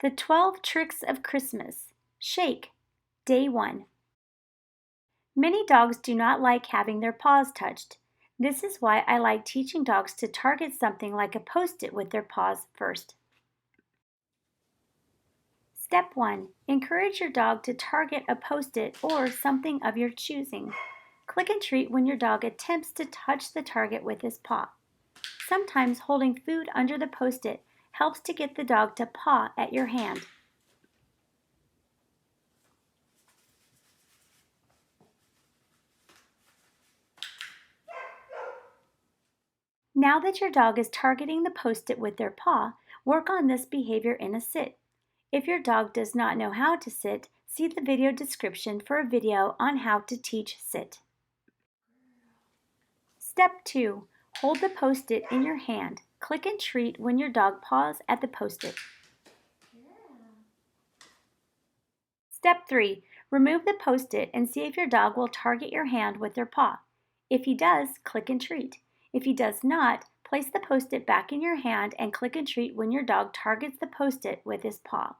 The 12 Tricks of Christmas. Shake. Day 1. Many dogs do not like having their paws touched. This is why I like teaching dogs to target something like a Post-it with their paws first. Step 1. Encourage your dog to target a Post-it or something of your choosing. Click and treat when your dog attempts to touch the target with his paw. Sometimes holding food under the Post-it helps to get the dog to paw at your hand. Now that your dog is targeting the Post-it with their paw, work on this behavior in a sit. If your dog does not know how to sit, see the video description for a video on how to teach sit. Step 2. Hold the Post-it in your hand. Click and treat when your dog paws at the Post-it. Step 3. Remove the Post-it and see if your dog will target your hand with their paw. If he does, click and treat. If he does not, place the Post-it back in your hand and click and treat when your dog targets the Post-it with his paw.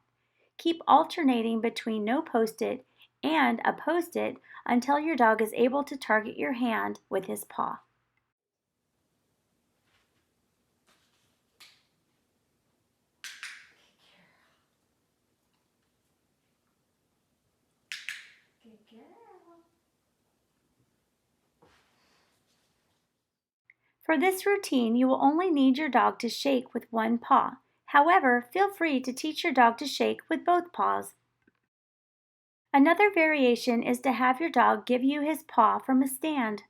Keep alternating between no Post-it and a Post-it until your dog is able to target your hand with his paw. For this routine, you will only need your dog to shake with one paw. However, feel free to teach your dog to shake with both paws. Another variation is to have your dog give you his paw from a stand.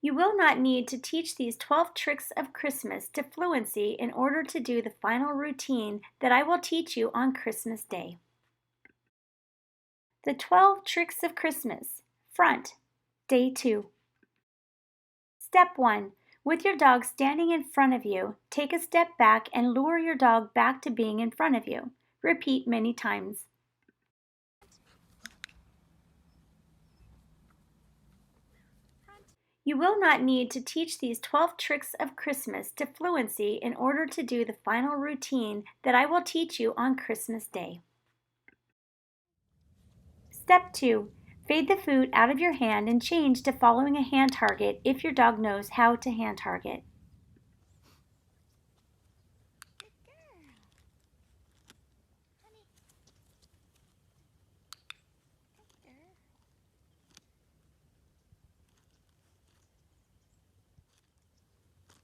You will not need to teach these 12 tricks of Christmas to fluency in order to do the final routine that I will teach you on Christmas Day. The 12 Tricks of Christmas. Front. Day 2. Step 1. With your dog standing in front of you, take a step back and lure your dog back to being in front of you. Repeat many times. You will not need to teach these 12 tricks of Christmas to fluency in order to do the final routine that I will teach you on Christmas Day. Step 2. Fade the food out of your hand and change to following a hand target if your dog knows how to hand target.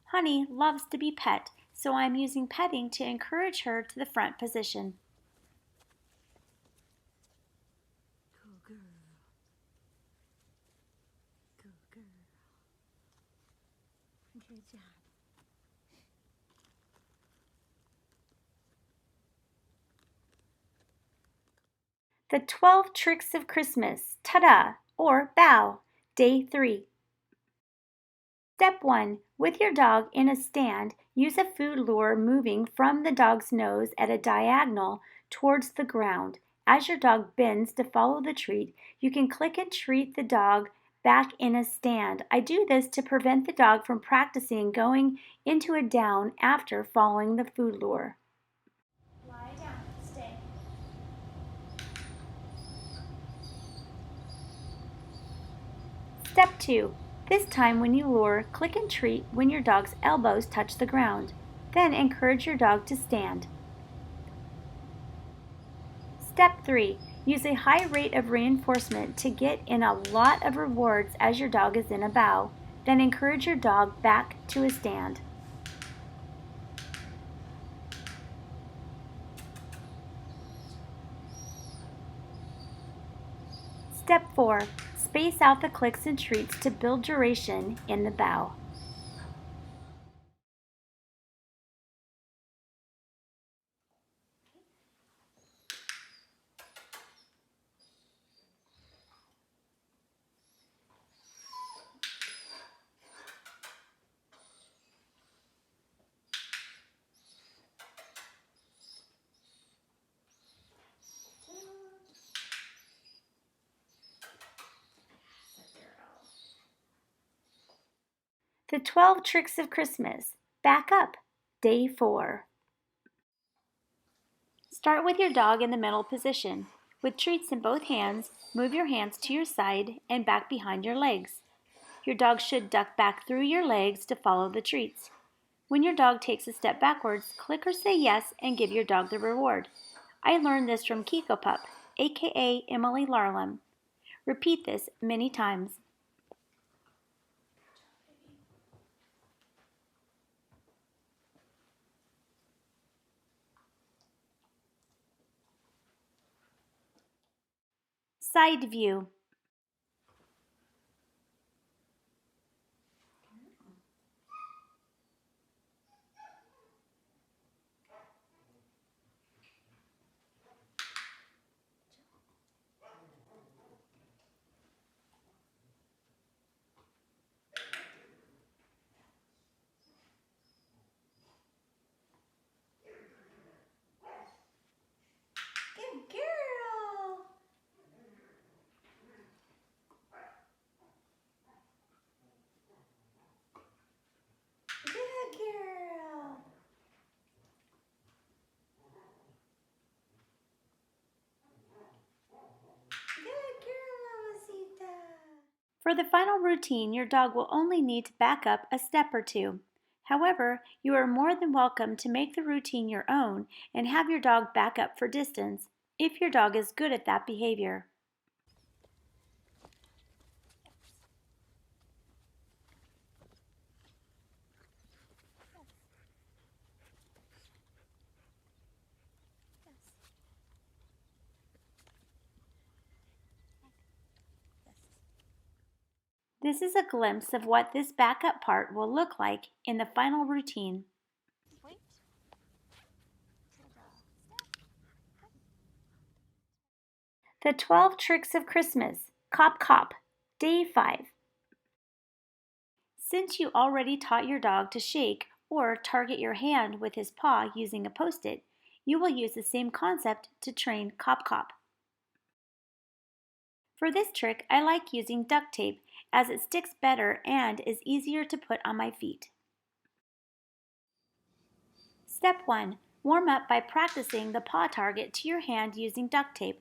Honey loves to be pet, so I'm using petting to encourage her to the front position. Good girl. Good girl. Good job. The 12 Tricks of Christmas, ta-da, or bow, Day 3. Step 1. With your dog in a stand, use a food lure moving from the dog's nose at a diagonal towards the ground. As your dog bends to follow the treat, you can click and treat the dog back in a stand. I do this to prevent the dog from practicing going into a down after following the food lure. Lie down. Stay. Step 2. This time when you lure, click and treat when your dog's elbows touch the ground. Then encourage your dog to stand. Step 3. Use a high rate of reinforcement to get in a lot of rewards as your dog is in a bow. Then encourage your dog back to a stand. Step 4. Space out the clicks and treats to build duration in the bow. The 12 Tricks of Christmas. Back up. Day 4. Start with your dog in the middle position. With treats in both hands, move your hands to your side and back behind your legs. Your dog should duck back through your legs to follow the treats. When your dog takes a step backwards, click or say yes and give your dog the reward. I learned this from Kikopup, aka Emily Larlham. Repeat this many times. Side view. Good girl. Good girl. Good girl, Mamacita. For the final routine, your dog will only need to back up a step or two. However, you are more than welcome to make the routine your own and have your dog back up for distance if your dog is good at that behavior. This is a glimpse of what this backup part will look like in the final routine. Wait. The 12 Tricks of Christmas. Cop Cop. Day 5. Since you already taught your dog to shake or target your hand with his paw using a Post-it, you will use the same concept to train Cop Cop. For this trick, I like using duct tape as it sticks better and is easier to put on my feet. Step 1. Warm up by practicing the paw target to your hand using duct tape.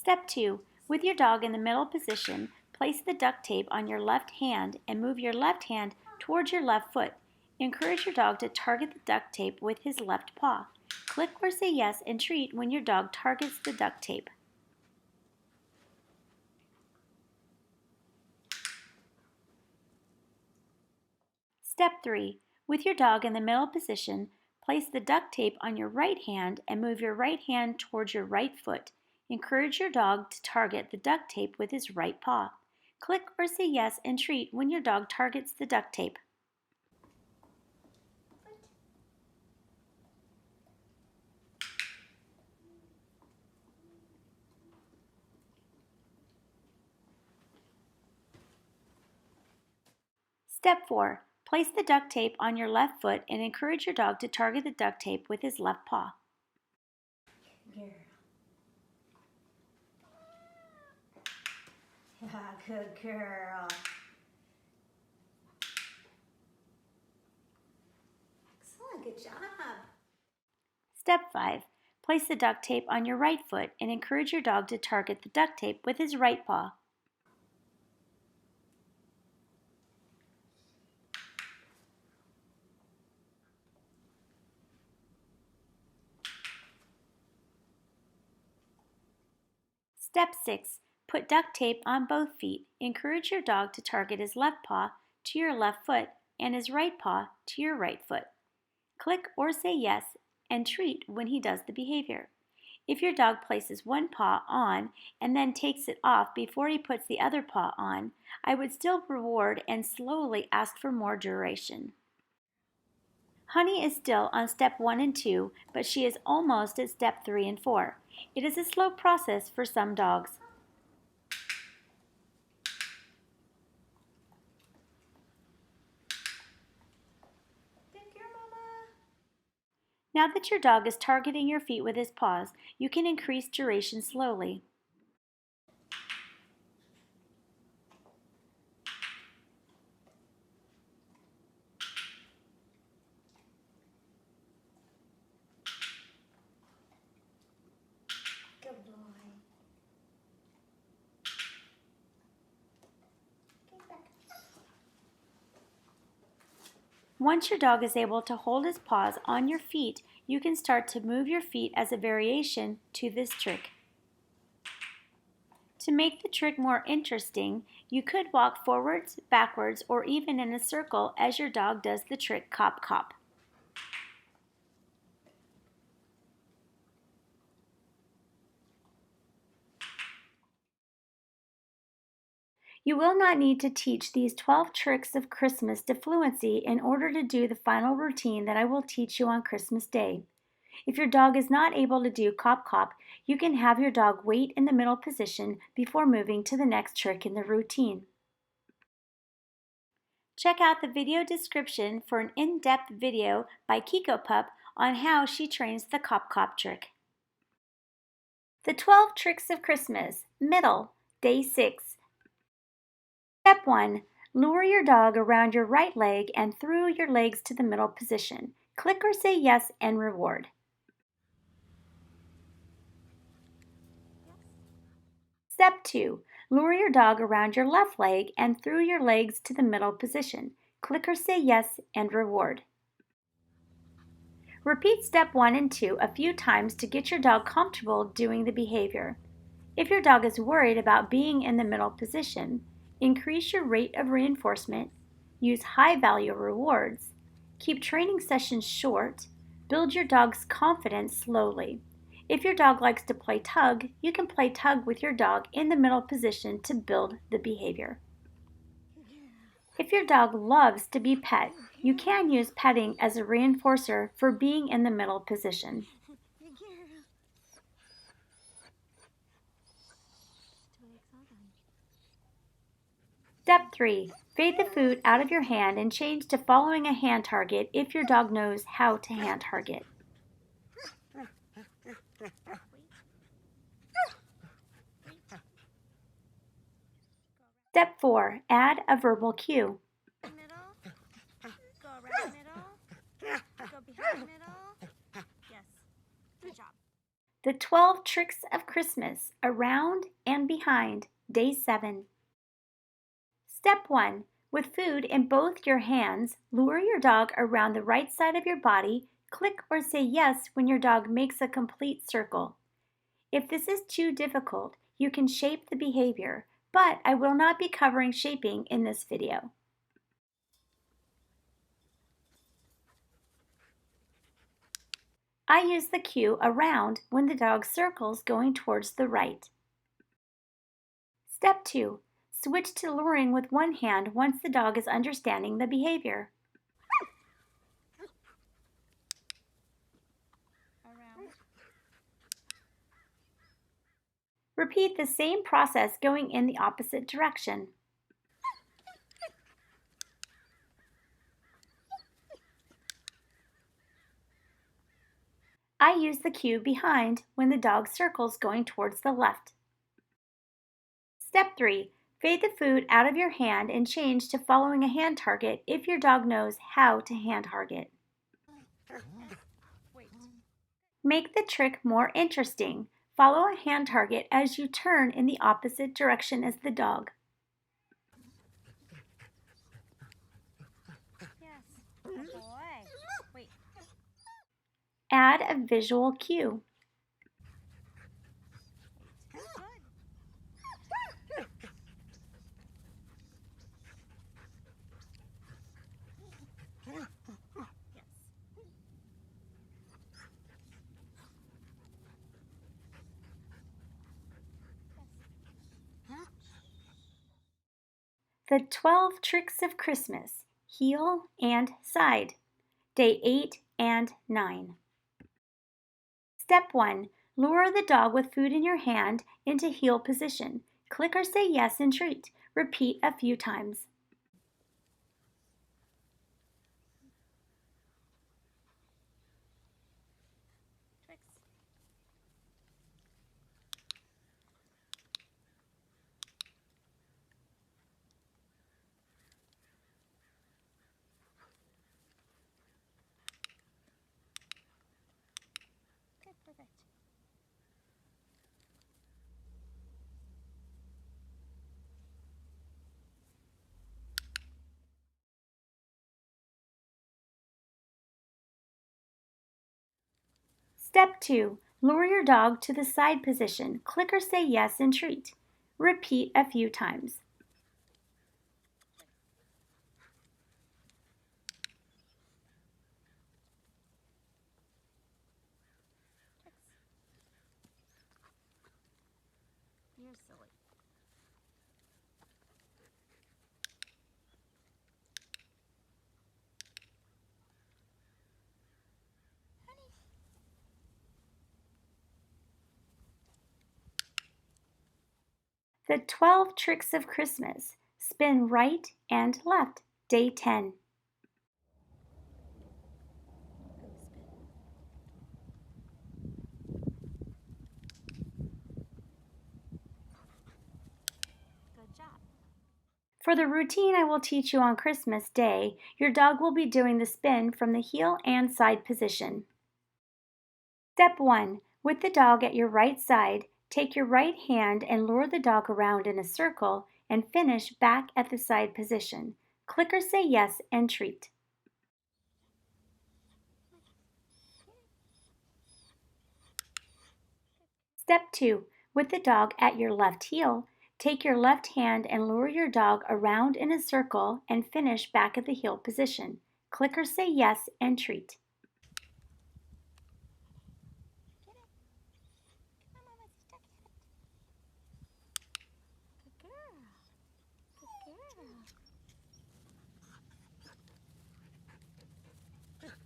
Step 2. With your dog in the middle position, place the duct tape on your left hand and move your left hand towards your left foot. Encourage your dog to target the duct tape with his left paw. Click or say yes and treat when your dog targets the duct tape. Step 3. With your dog in the middle position, place the duct tape on your right hand and move your right hand towards your right foot. Encourage your dog to target the duct tape with his right paw. Click or say yes and treat when your dog targets the duct tape. Step 4. Place the duct tape on your left foot and encourage your dog to target the duct tape with his left paw. Girl. Yeah, good girl. Excellent, good job. Step 5. Place the duct tape on your right foot and encourage your dog to target the duct tape with his right paw. Step 6. Put duct tape on both feet. Encourage your dog to target his left paw to your left foot and his right paw to your right foot. Click or say yes and treat when he does the behavior. If your dog places one paw on and then takes it off before he puts the other paw on, I would still reward and slowly ask for more duration. Honey is still on step 1 and 2, but she is almost at step 3 and 4. It is a slow process for some dogs. Good girl, Mama. Now that your dog is targeting your feet with his paws, you can increase duration slowly. Good boy. Get back. Once your dog is able to hold his paws on your feet, you can start to move your feet as a variation to this trick. To make the trick more interesting, you could walk forwards, backwards, or even in a circle as your dog does the trick cop cop. You will not need to teach these 12 tricks of Christmas to fluency in order to do the final routine that I will teach you on Christmas Day. If your dog is not able to do cop cop, you can have your dog wait in the middle position before moving to the next trick in the routine. Check out the video description for an in-depth video by Kikopup on how she trains the cop cop trick. The 12 Tricks of Christmas, middle, day 6. Step 1. Lure your dog around your right leg and through your legs to the middle position. Click or say yes and reward. Step 2. Lure your dog around your left leg and through your legs to the middle position. Click or say yes and reward. Repeat step 1 and 2 a few times to get your dog comfortable doing the behavior. If your dog is worried about being in the middle position, increase your rate of reinforcement, use high-value rewards, keep training sessions short, build your dog's confidence slowly. If your dog likes to play tug, you can play tug with your dog in the middle position to build the behavior. If your dog loves to be pet, you can use petting as a reinforcer for being in the middle position. Step 3. Fade the food out of your hand and change to following a hand target if your dog knows how to hand target. Step 4. Add a verbal cue. Middle. Go around middle. Go behind middle. Yes. Good job. The 12 Tricks of Christmas, around and behind, day 7. Step 1. With food in both your hands, lure your dog around the right side of your body. Click or say yes when your dog makes a complete circle. If this is too difficult, you can shape the behavior, but I will not be covering shaping in this video. I use the cue around when the dog circles going towards the right. Step 2. Switch to luring with one hand once the dog is understanding the behavior. Around. Repeat the same process going in the opposite direction. I use the cue behind when the dog circles going towards the left. Step 3. Fade the food out of your hand and change to following a hand target if your dog knows how to hand target. Wait. Make the trick more interesting. Follow a hand target as you turn in the opposite direction as the dog. Yes. Good boy. Wait. Add a visual cue. Good. Yes. The 12 Tricks of Christmas, heel and side. day 8 and 9. Step 1. Lure the dog with food in your hand into heel position. Click or say yes and treat. Repeat a few times. Twix. Okay, perfect. Step 2. Lure your dog to the side position. Click or say yes and treat. Repeat a few times. Twix. You're silly. Honey. The 12 Tricks of Christmas. Spin right and left. Day 10. Go spin. Good job. For the routine I will teach you on Christmas Day, your dog will be doing the spin from the heel and side position. Step 1. With the dog at your right side, take your right hand and lure the dog around in a circle and finish back at the side position. Click or say yes and treat. Step 2. With the dog at your left heel, take your left hand and lure your dog around in a circle and finish back at the heel position. Click or say yes and treat. Get it. Come on, Mama's stuck in it. Good girl. Good girl.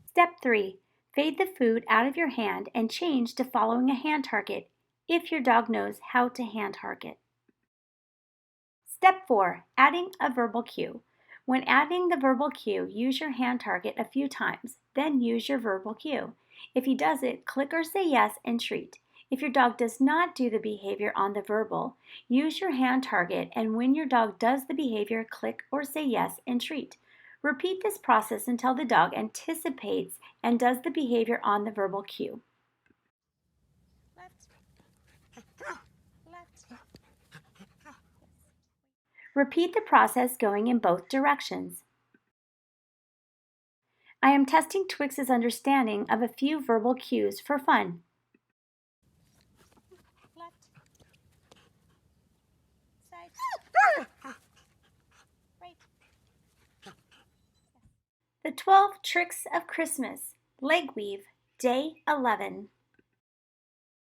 Step 3. Fade the food out of your hand and change to following a hand target if your dog knows how to hand target. Step 4. Adding a verbal cue. When adding the verbal cue, use your hand target a few times, then use your verbal cue. If he does it, click or say yes and treat. If your dog does not do the behavior on the verbal, use your hand target, and when your dog does the behavior, click or say yes and treat. Repeat this process until the dog anticipates and does the behavior on the verbal cue. Left. Left. Repeat the process going in both directions. I am testing Twix's understanding of a few verbal cues for fun. Left. Side. Right. The 12 Tricks of Christmas. Leg weave, day 11.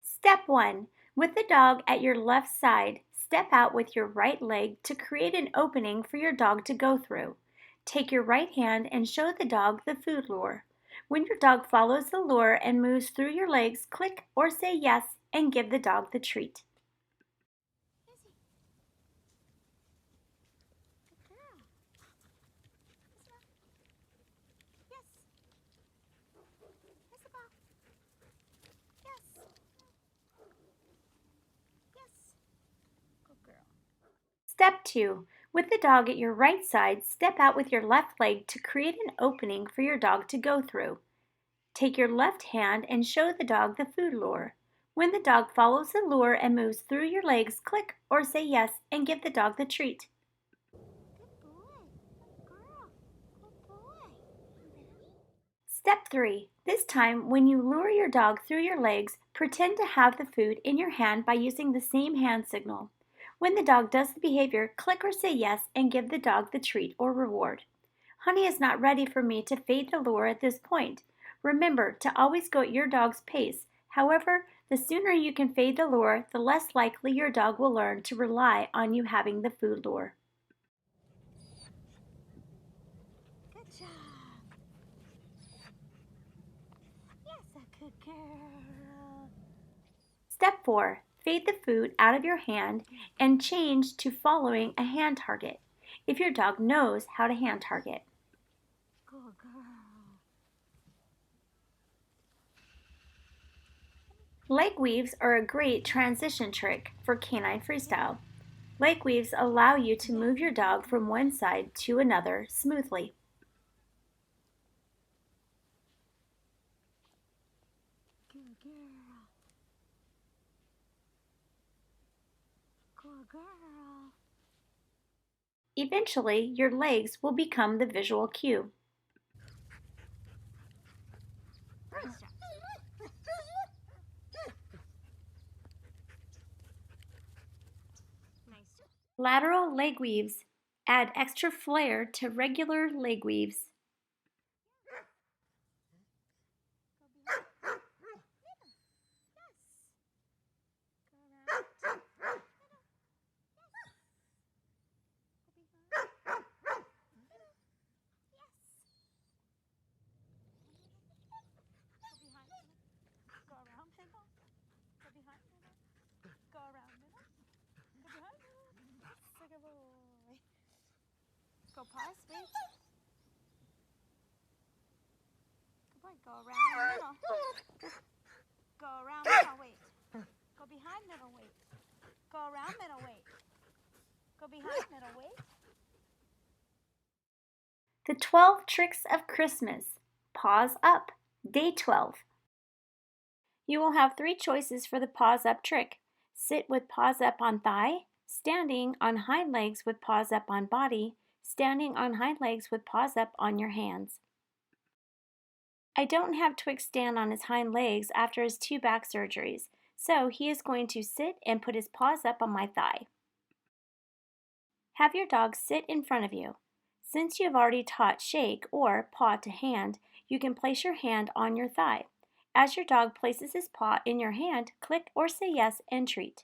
Step 1. With the dog at your left side, step out with your right leg to create an opening for your dog to go through. Take your right hand and show the dog the food lure. When your dog follows the lure and moves through your legs, click or say yes and give the dog the treat. Easy. Good girl. Isabelle. Yes. Isabelle. Yes. Yes. Good girl. Step 2. With the dog at your right side, step out with your left leg to create an opening for your dog to go through. Take your left hand and show the dog the food lure. When the dog follows the lure and moves through your legs, click or say yes and give the dog the treat. Good boy. Good girl. Good boy. Step 3. This time, when you lure your dog through your legs, pretend to have the food in your hand by using the same hand signal. When the dog does the behavior, click or say yes and give the dog the treat or reward. Honey is not ready for me to fade the lure at this point. Remember to always go at your dog's pace. However, the sooner you can fade the lure, the less likely your dog will learn to rely on you having the food lure. Good job. Step 4. Fade the food out of your hand and change to following a hand target, if your dog knows how to hand target. Good girl. Leg weaves are a great transition trick for canine freestyle. Leg weaves allow you to move your dog from one side to another smoothly. Good girl. Good girl. Eventually, your legs will become the visual cue. Nice job. Nice job. Lateral leg weaves add extra flair to regular leg weaves. Go around middle. Go behind middle. Like a boy. Go pause, wait. Good boy. Go around middle. Go around middle, wait. Go behind middle, wait. Go around middle, wait. Go behind middle, wait. The 12 Tricks of Christmas. Paws Up. Day 12. You will have 3 choices for the paws up trick. Sit with paws up on thigh, standing on hind legs with paws up on body, standing on hind legs with paws up on your hands. I don't have Twix stand on his hind legs after his 2 back surgeries, so he is going to sit and put his paws up on my thigh. Have your dog sit in front of you. Since you have already taught shake or paw to hand, you can place your hand on your thigh. As your dog places his paw in your hand, click or say yes and treat.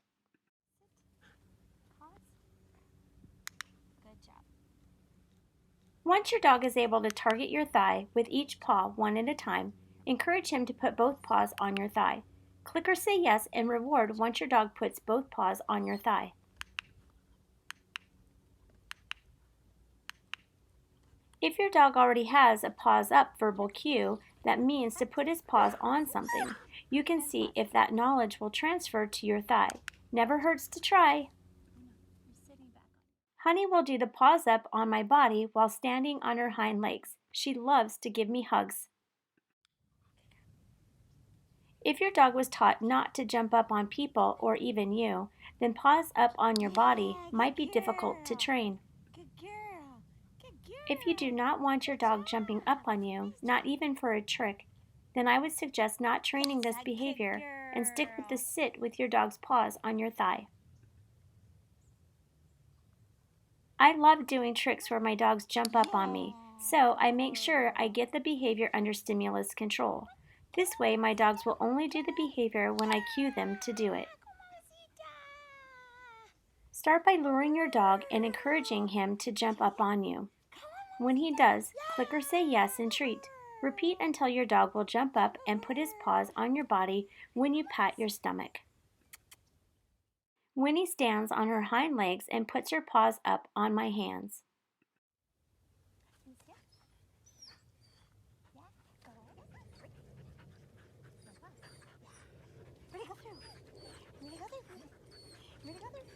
Pause. Good job. Once your dog is able to target your thigh with each paw one at a time, encourage him to put both paws on your thigh. Click or say yes and reward once your dog puts both paws on your thigh. If your dog already has a paws up verbal cue that means to put his paws on something, you can see if that knowledge will transfer to your thigh. Never hurts to try. You're sitting back on. Honey will do the paws up on my body while standing on her hind legs. She loves to give me hugs. If your dog was taught not to jump up on people or even you, then paws up on your body might be difficult to train. Good girl. Good girl. If you do not want your dog jumping up on you, not even for a trick, then I would suggest not training this behavior and stick with the sit with your dog's paws on your thigh. I love doing tricks where my dogs jump up on me, so I make sure I get the behavior under stimulus control. This way my dogs will only do the behavior when I cue them to do it. Start by luring your dog and encouraging him to jump up on you. When he does, click or say yes and treat. Repeat until your dog will jump up and put his paws on your body when you pat your stomach. Wynnie stands on her hind legs and puts her paws up on my hands.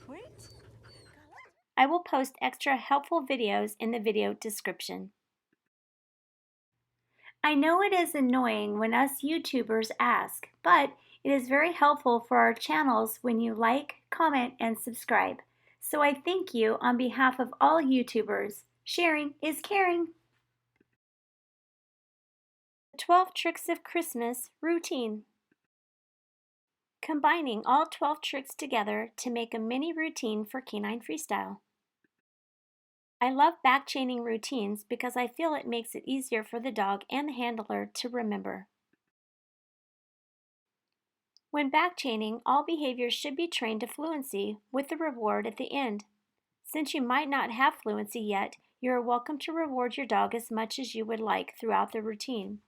Wait. I will post extra helpful videos in the video description. I know it is annoying when us YouTubers ask, but it is very helpful for our channels when you like, comment, and subscribe. So I thank you on behalf of all YouTubers. Sharing is caring. The 12 Tricks of Christmas routine. Combining all 12 tricks together to make a mini routine for canine freestyle. I love back chaining routines because I feel it makes it easier for the dog and the handler to remember. When back chaining, all behaviors should be trained to fluency with the reward at the end. Since you might not have fluency yet, you are welcome to reward your dog as much as you would like throughout the routine.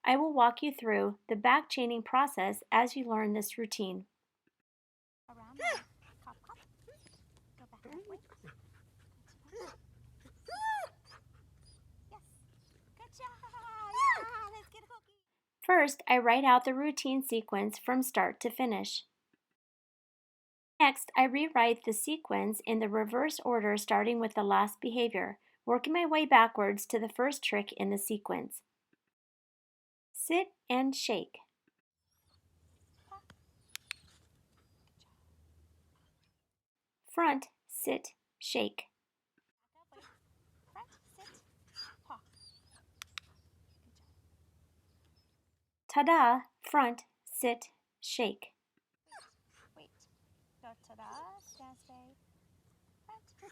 I will walk you through the back chaining process as you learn this routine. middle. Cop, cop. Go back up, wait. Yes. Good job. Yeah, let's get hooky. First, I write out the routine sequence from start to finish. Next, I rewrite the sequence in the reverse order starting with the last behavior, working my way backwards to the first trick in the sequence. Sit and shake. Front, sit, shake. Front, sit, paw. Ta-da, front, sit, shake. Wait. Go ta-da, stand, stay. Front, sit,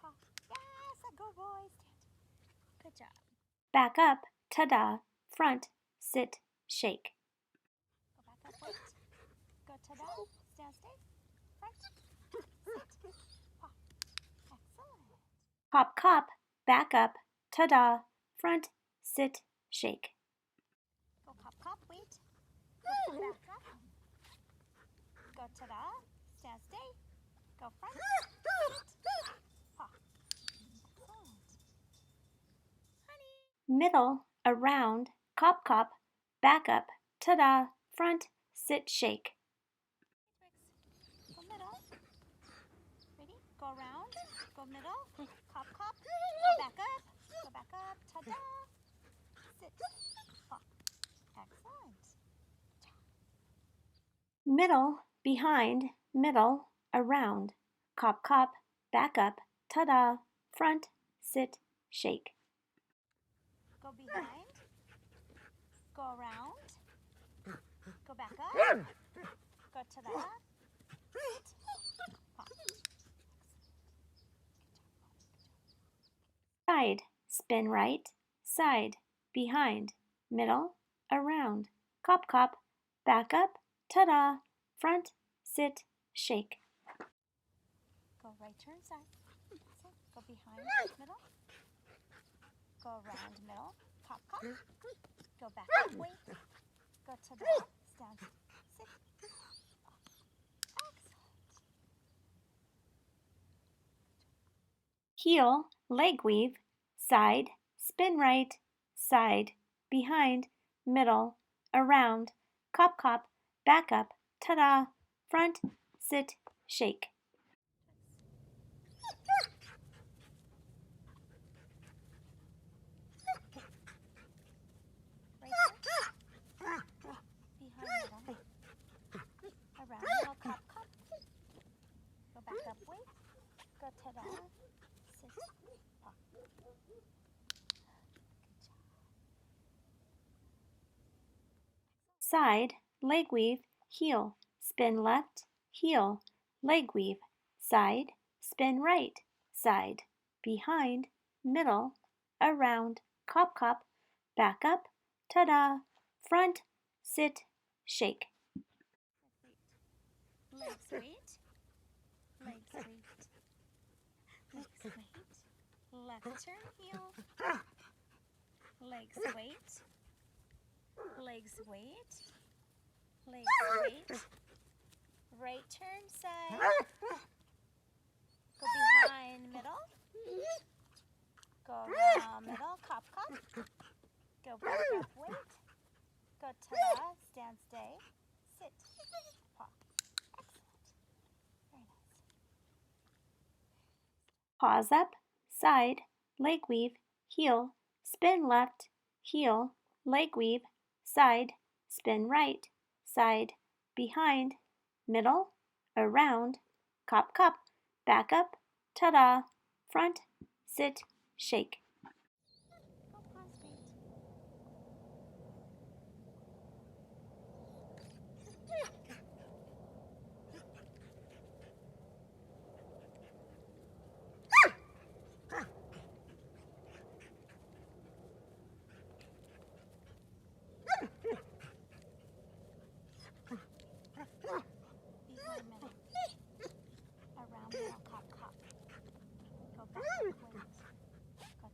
paw. Yes, a good boy. Stand. Good job. Back up, ta-da, front, sit, shake. Go back up, wait. Go ta-da, stand, stay. Front, sit, paw. Excellent. Hop, cop, back up, ta-da, front, sit, shake. Go cop, cop, wait. Go back up. Go ta-da, stand, stay. Go front, sit, paw. Excellent. Honey. Middle, around, cop, cop, back up, ta-da, front, sit, shake. Twix. Go middle. Ready? Go around. Go middle. Cop, cop. Go back up. Go back up. Ta-da. Sit. Paw. Excellent. Middle, behind, middle, around, cop, cop, back up, ta-da, front, sit, shake. Go behind. Go around. Go back up. Go ta-da. Sit. Paw. Side, spin right, side, behind, middle, around, cop, cop, back up, ta-da, front, sit, shake. Go right turn side. So go behind middle. Go around middle. Cop, cop. Go back up, wait. Go ta-da. Stand. Sit. Excellent. Heel, leg weave, side, spin right, side, behind, middle, around, cop, cop, back up, ta-da, front, sit, shake. Right turn. Behind middle. Around middle. Cop, cop. Go back up, wait. Go ta-da. Sit. Paw. Good job. Side, leg weave, heel, spin left, heel, leg weave, side, spin right, side, behind, middle, around, cop, cop, back up, ta-da, front, sit, shake. Legs wait. Legs wait. Legs wait. Left turn heel. Legs wait. Legs wait. Legs wait. Right turn side. Go behind middle. Go around middle. Cop, cop. Go back up, wait. Go ta-da. Stand, stay. Sit. Paw. Excellent. Very nice. Paws up, side, leg weave, heel, spin left, heel, leg weave, side, spin right, side, behind, middle, around, cop, cop, back up, ta-da, front, sit, shake. Go paw straight. Behind middle. Around middle. Cop, cop. Go back up, wait. Go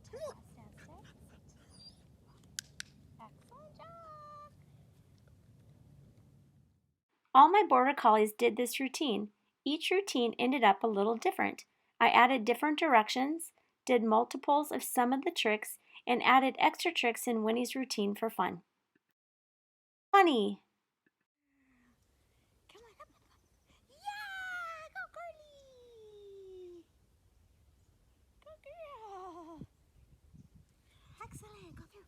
All my border collies did this routine. Each routine ended up a little different. I added different directions, did multiples of some of the tricks, and added extra tricks in Wynnie's routine for fun. Funny! Come on, up. Yeah! Go, girlie! Go, girl! Excellent. Go through.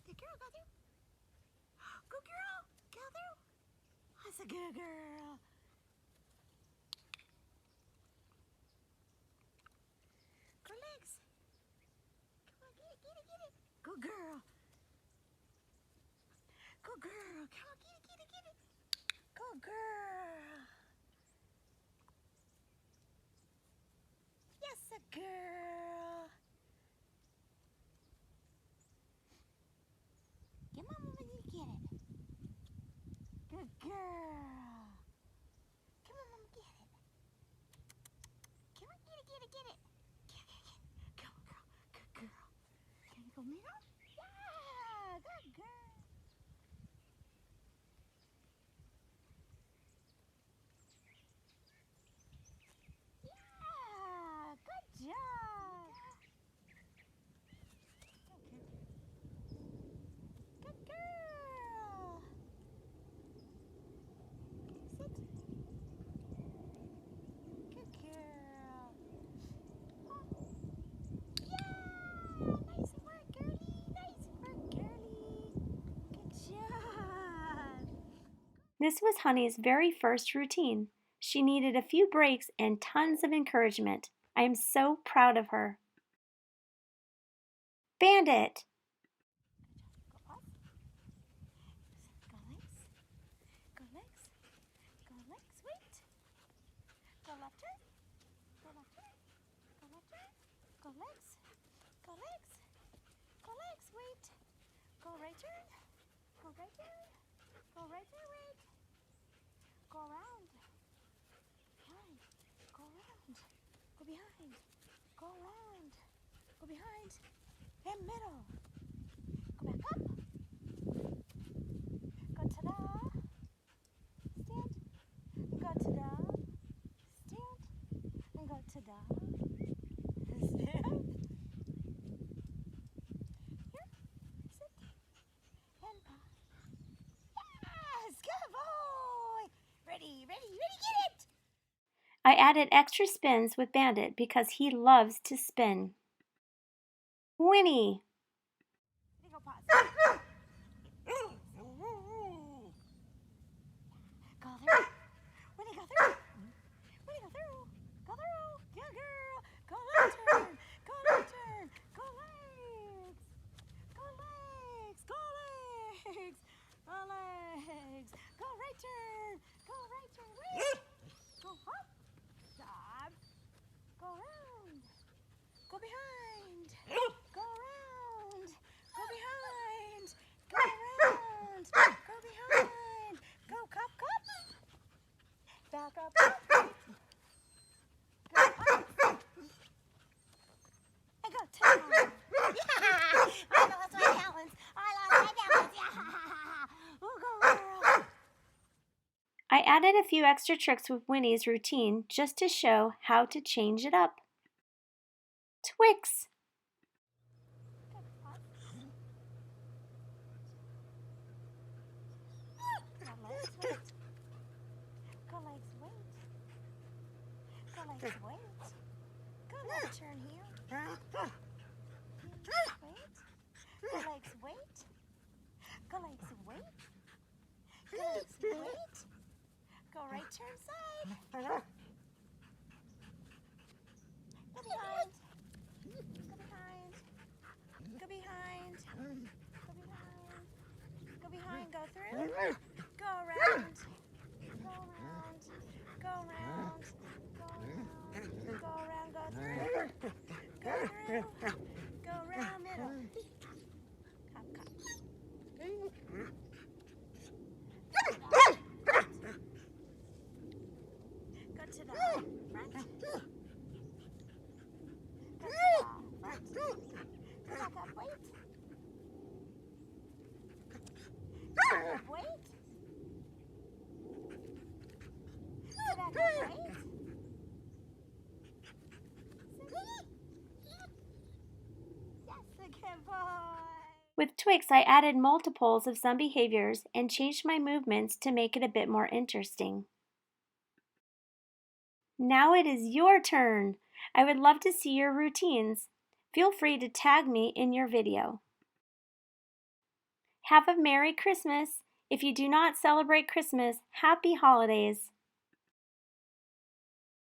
Good girl, go through. Good girl. Go through. That's a good girl. Go legs. Come on, get it, get it, get it. Good girl. Good girl. Come on, get it, get it, get it. Good girl. Yes, a girl. Get Mama when you get it. Good girl. Come on, Mama, get it. Come on, get it, get it, get it. Get it, get it. Go, girl. Good girl. Can you go middle? Yeah, good girl. Yeah, good job. Good girl. Sit. Good girl. Yeah, nice work, girlie. Nice work, girlie. Good job. This was Honey's very first routine. She needed a few breaks and tons of encouragement. I am so proud of her. Bandit! Go up. Go legs. Go legs. Go legs. Wait. Go left turn. Go left turn. Go left turn. Go legs. Go legs. Go legs. Wait. Go right turn. Go right turn. Go right turn. Wait. Go around. Behind. Go around. Go behind. Go around. Go behind. And middle. Go back up. Go ta-da. Stand. Go ta-da. Stand. And go ta-da. Stand. Here. Sit. And paw. Yes! Good boy! Ready, ready, ready, get it! I added extra spins with Bandit because he loves to spin. Wynnie! Ready, go pause. Go through. Ready, go through. Ready, go through. Go through. Good girl. Go left turn. Go left turn. Go legs. Go legs. Go legs. Go legs. Go right turn. Go right turn. Wait. Go up. Stop. Go around. Go behind. Go around. Go behind. Go around. Go behind. Go cup, cup. Back up, up. Go up. And go down. Yeah! I lost my balance. I lost my balance. Yeah! Oh, go girl. I added a few extra tricks with Wynnie's routine just to show how to change it up. Twix! Good pause. Go legs, wait. Go legs, wait. Go legs, wait. Go left turn here. Wait. Go legs, wait. Go legs, wait. Go legs, wait. Go right turn side. Go behind. Go behind. Go behind. Go behind. Go behind. Go through. Go around. Go around. Go around. Go around. Go around. Go through. Go through. Go around middle. Cup, cup. Go to the front. Go to the front. Go back up, wait. Go up, wait. Good boy. With Twix, I added multiples of some behaviors and changed my movements to make it a bit more interesting. Now it is your turn. I would love to see your routines. Feel free to tag me in your video. Have a Merry Christmas. If you do not celebrate Christmas, Happy Holidays.